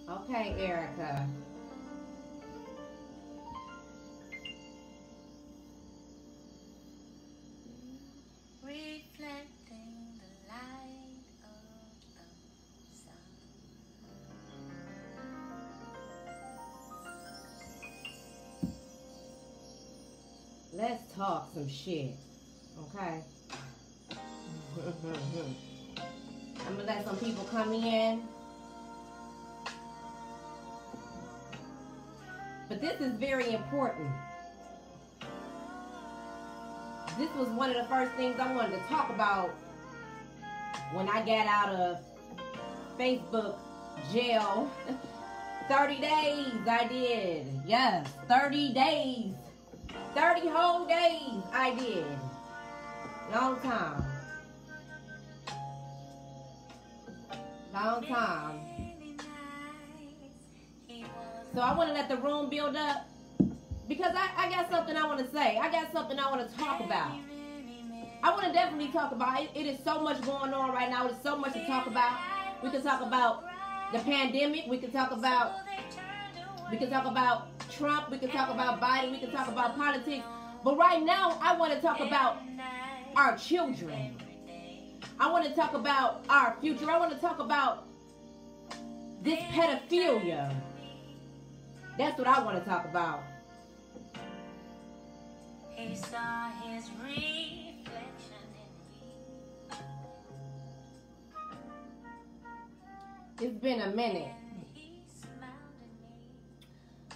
Okay, Erica. Reflecting the light of the sun. Let's talk some shit. Okay? I'm gonna let some people come in. But this is very important. This was one of the first things I wanted to talk about when I got out of Facebook jail. 30 days I did. Yes, 30 days. 30 whole days I did. Long time. Long time. So I want to let the room build up because I got something I want to say. I got something I want to talk about. I want to definitely talk about it. It is so much going on right now. There's so much to talk about. We can talk about the pandemic. We can talk about Trump. We can talk about Biden. We can talk about politics. But right now, I want to talk about our children. I want to talk about our future. I want to talk about this pedophilia. That's what I want to talk about. He saw his reflection in me. It's been a minute.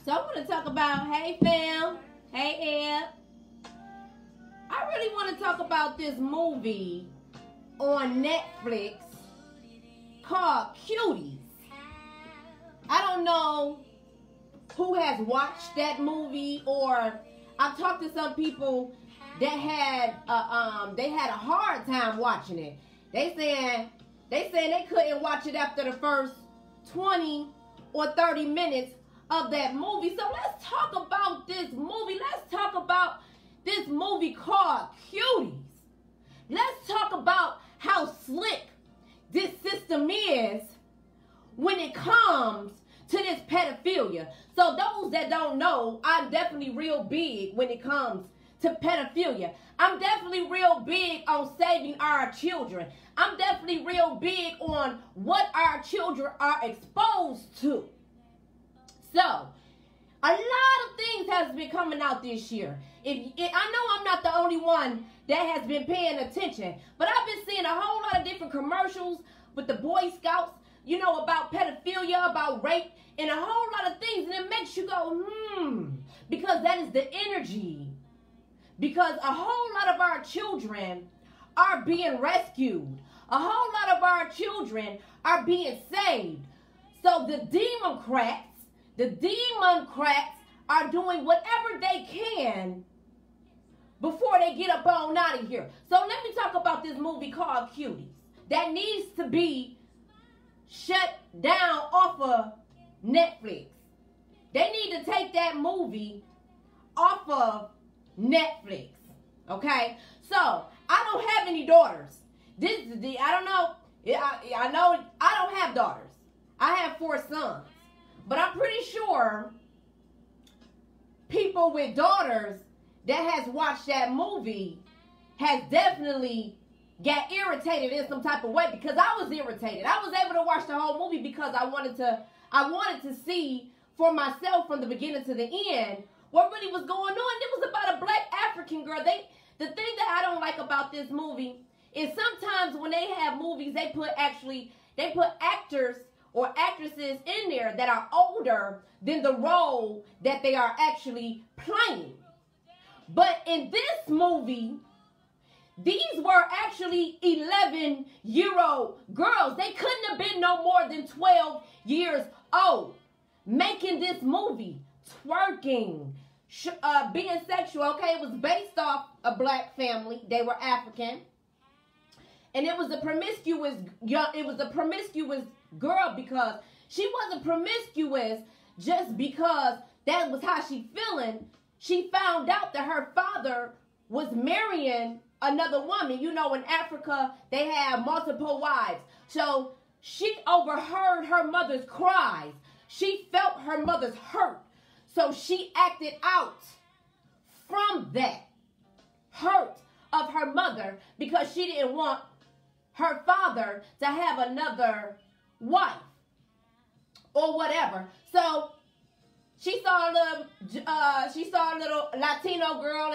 So I want to talk about, hey fam, hey Ed. I really want to talk about this movie on Netflix called Cuties. I don't know who has watched that movie, or I've talked to some people that had a hard time watching it. They saying they couldn't watch it after the first 20 or 30 minutes of that movie. So let's talk about this movie. Let's talk about this movie called Cuties. Let's talk about how slick this system is when it comes to this pedophilia. So those that don't know, I'm definitely real big when it comes to pedophilia. I'm definitely real big on saving our children. I'm definitely real big on what our children are exposed to. So, a lot of things has been coming out this year. I know I'm not the only one that has been paying attention, but I've been seeing a whole lot of different commercials with the Boy Scouts, you know, about pedophilia, about rape, and a whole lot of things, and it makes you go, because that is the energy. Because a whole lot of our children are being rescued. A whole lot of our children are being saved. So the Democrats are doing whatever they can before they get up on out of here. So let me talk about this movie called Cuties that needs to be shut down off of Netflix. They need to take that movie off of Netflix. Okay? So, I don't have any daughters. I don't know. I know I don't have daughters. I have 4 sons. But I'm pretty sure people with daughters that has watched that movie has definitely got irritated in some type of way, because I was irritated. I was able to watch the whole movie because I wanted to see for myself from the beginning to the end what really was going on. It was about a black African girl. The thing that I don't like about this movie is sometimes when they have movies, they put actors or actresses in there that are older than the role that they are actually playing. But in this movie, these were actually 11-year-old girls. They couldn't have been no more than 12 years old making this movie, twerking, being sexual. Okay, it was based off a black family. They were African. And it was a promiscuous girl, because she wasn't promiscuous just because that was how she feeling. She found out that her father was marrying another woman. You know, in Africa, they have multiple wives. So she overheard her mother's cries. She felt her mother's hurt. So she acted out from that hurt of her mother because she didn't want her father to have another wife or whatever. So she saw a little Latino girl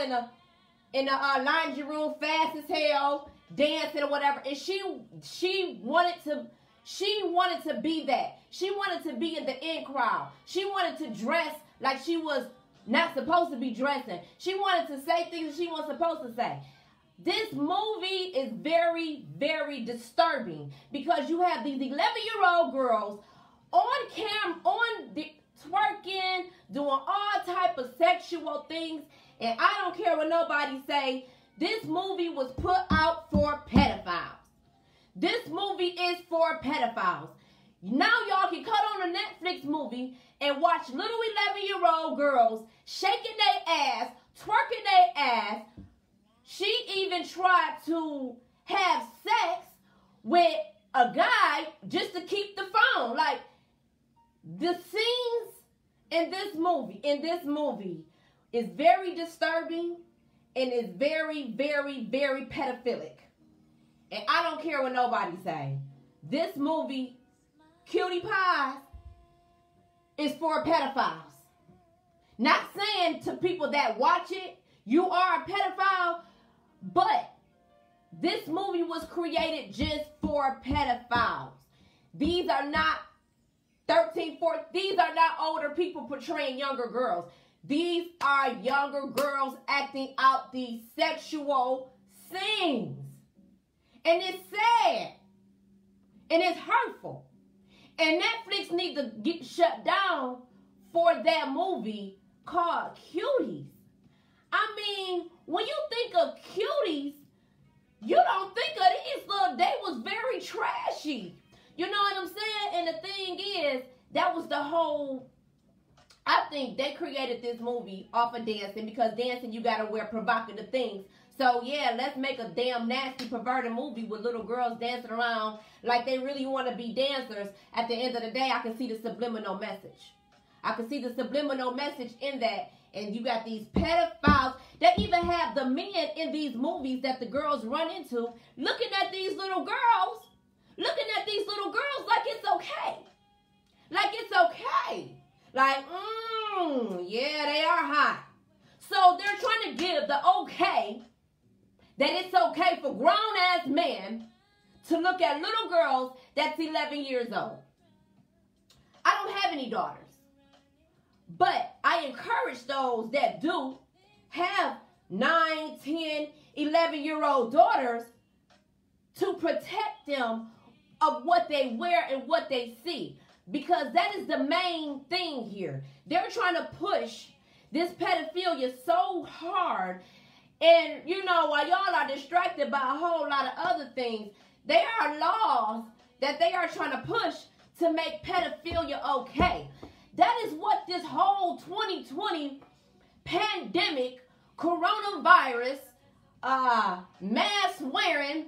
in a laundry room, fast as hell, dancing or whatever, and she wanted to be that. She wanted to be in the in crowd. She wanted to dress like she was not supposed to be dressing. She wanted to say things that she wasn't supposed to say. This movie is very, very disturbing because you have these 11-year-old girls on camera, twerking, doing all type of sexual things, and I don't care what nobody say. This movie was put out for pedophiles. This movie is for pedophiles. Now y'all can cut on a Netflix movie and watch little 11-year-old girls shaking their ass, twerking their ass. She even tried to have sex with a guy just to keep the phone. Like, the scenes in this movie is very disturbing and is very, very, very pedophilic. And I don't care what nobody say. This movie, Cutie Pies, is for pedophiles. Not saying to people that watch it, you are a pedophile, but this movie was created just for pedophiles. These are not 13, 14, these are not older people portraying younger girls. These are younger girls acting out these sexual scenes. And it's sad. And it's hurtful. And Netflix needs to get shut down for that movie called Cuties. I mean, when you think of Cuties, you don't think of these little, they was very trashy. You know what I'm saying? And the thing is, that was the whole, I think they created this movie off of dancing, because dancing, you got to wear provocative things. So, yeah, let's make a damn nasty, perverted movie with little girls dancing around like they really want to be dancers. At the end of the day, I can see the subliminal message. I can see the subliminal message in that. And you got these pedophiles that even have the men in these movies that the girls run into looking at these little girls, like it's okay. Like it's okay. Like, yeah, they are hot. So they're trying to give the okay, that it's okay for grown-ass men to look at little girls that's 11 years old. I don't have any daughters. But I encourage those that do have 9, 10, 11-year-old daughters to protect them of what they wear and what they see. Because that is the main thing here. They're trying to push this pedophilia so hard. And, you know, while y'all are distracted by a whole lot of other things, there are laws that they are trying to push to make pedophilia okay. That is what this whole 2020 pandemic, coronavirus, mask wearing,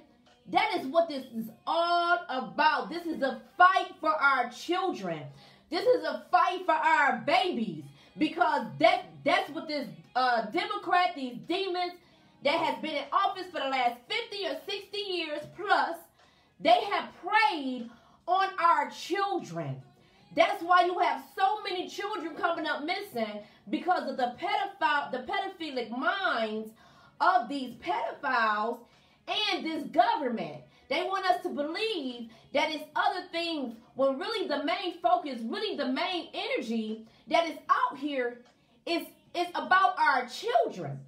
that is what this is all about. This is a fight for our children. This is a fight for our babies. Because that's what this Democrat, these demons that has been in office for the last 50 or 60 years plus, they have preyed on our children. That's why you have so many children coming up missing, because of the pedophilic minds of these pedophiles and this government. They want us to believe that it's other things, when really the main focus, really the main energy that is out here is about our children.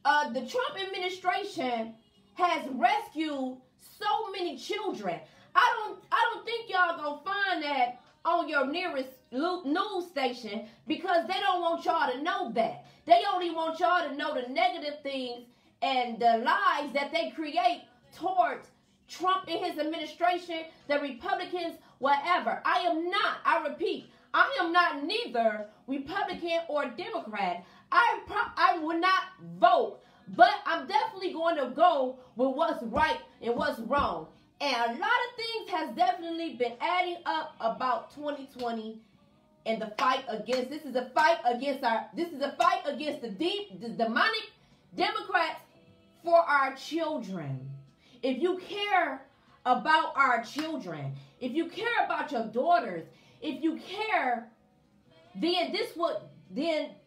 The Trump administration has rescued so many children. I don't think y'all gonna find that on your nearest news station, because they don't want y'all to know that. They only want y'all to know the negative things and the lies that they create towards Trump and his administration, the Republicans, whatever. I repeat, I am not neither Republican or Democrat. I will not vote, but I'm definitely going to go with what's right and what's wrong. And a lot of things has definitely been adding up about 2020 and the fight against, this is a fight against the demonic Democrats for our children. If you care about our children, if you care about your daughters, if you care, then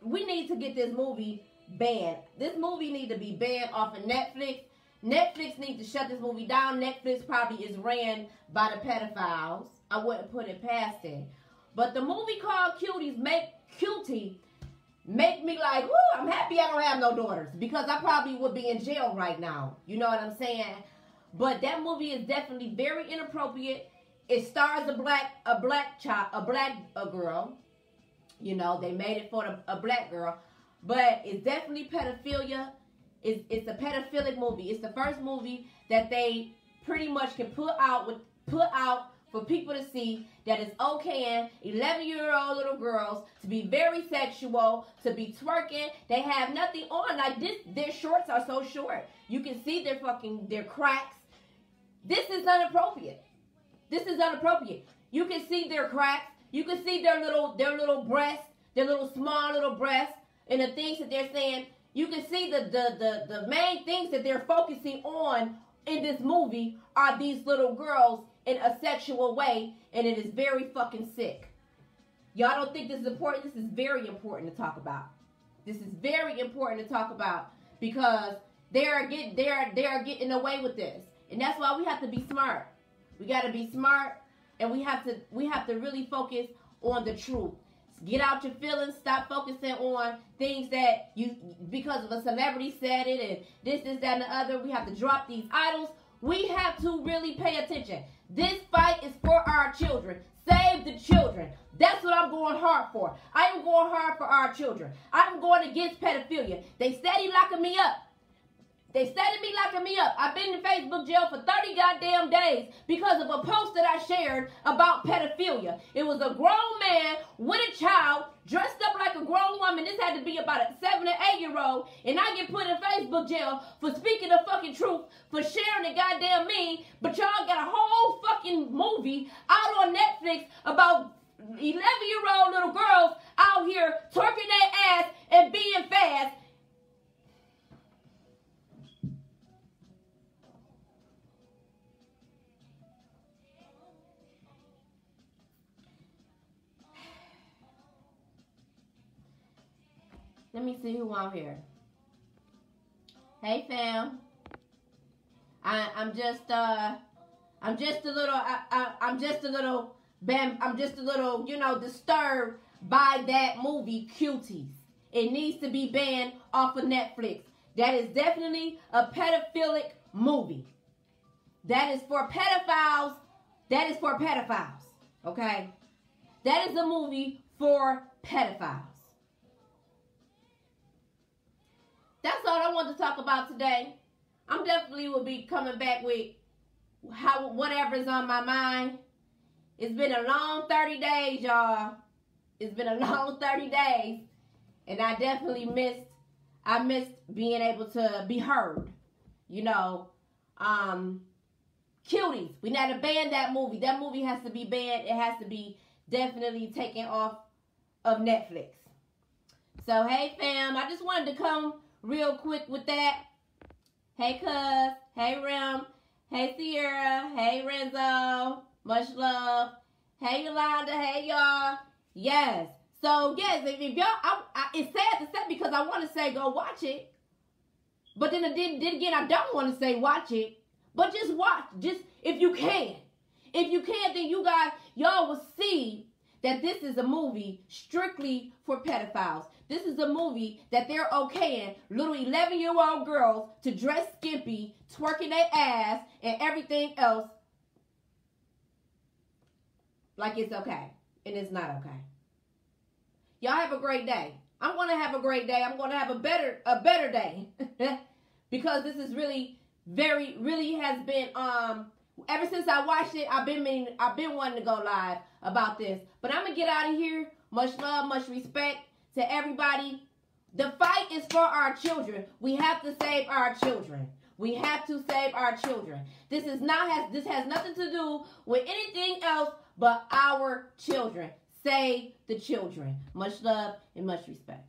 we need to get this movie banned. This movie need to be banned off of Netflix. Netflix needs to shut this movie down. Netflix probably is ran by the pedophiles. I wouldn't put it past it. But the movie called Cuties make me like, whoo, I'm happy I don't have no daughters, because I probably would be in jail right now. You know what I'm saying? But that movie is definitely very inappropriate. It stars a girl. You know, they made it for a black girl. But it's definitely pedophilia. It's a pedophilic movie. It's the first movie that they pretty much can put out for people to see that it's okay 11-year-old little girls to be very sexual, to be twerking. They have nothing on. Like this, their shorts are so short. You can see their cracks. This is inappropriate. This is inappropriate. You can see their cracks. You can see their little breasts, their little small little breasts, and the things that they're saying. You can see the main things that they're focusing on in this movie are these little girls in a sexual way, and it is very fucking sick. Y'all don't think this is important? This is very important to talk about. This is very important to talk about because they are getting away with this, and that's why we have to be smart. We got to be smart, and we have to really focus on the truth. Get out your feelings. Stop focusing on things that because of a celebrity said it and this, that, and the other. We have to drop these idols. We have to really pay attention. This fight is for our children. Save the children. That's what I'm going hard for. I am going hard for our children. I'm going against pedophilia. They steady locking me up. I've been in Facebook jail for 30 goddamn days because of a post that I shared about pedophilia. It was a grown man with a child dressed up like a grown woman. This had to be about a 7 or 8-year-old. And I get put in Facebook jail for speaking the fucking truth, for sharing the goddamn meme. But y'all got a whole fucking movie out on Netflix about 11-year-old little girls out here twerking their ass and being fast. Let me see who I'm here. Hey fam. I'm just a little, you know, disturbed by that movie Cuties. It needs to be banned off of Netflix. That is definitely a pedophilic movie. That is for pedophiles. Okay? That is a movie for pedophiles. That's all I want to talk about today. I'm definitely will be coming back with whatever's on my mind. It's been a long 30 days, y'all. It's been a long 30 days. And I definitely missed being able to be heard. You know, Cuties. We got to ban that movie. That movie has to be banned. It has to be definitely taken off of Netflix. So, hey, fam. I just wanted to come real quick with that. Hey, Cuz. Hey, Rem. Hey, Sierra. Hey, Renzo. Much love. Hey, Yolanda. Hey, y'all. Yes. So, yes, if y'all, it's sad to say because I want to say go watch it. But then again, I don't want to say watch it. But just watch. Just, if you can. If you can, then y'all will see that this is a movie strictly for pedophiles. This is a movie that they're okaying little 11-year-old girls to dress skimpy, twerking their ass, and everything else like it's okay. And it's not okay. Y'all have a great day. I'm going to have a great day. I'm going to have a better day. Because this is really has been, ever since I watched it, I've been wanting to go live about this. But I'm going to get out of here. Much love, much respect to everybody. The fight is for our children. We have to save our children. We have to save our children. This has nothing to do with anything else but our children. Save the children. Much love and much respect.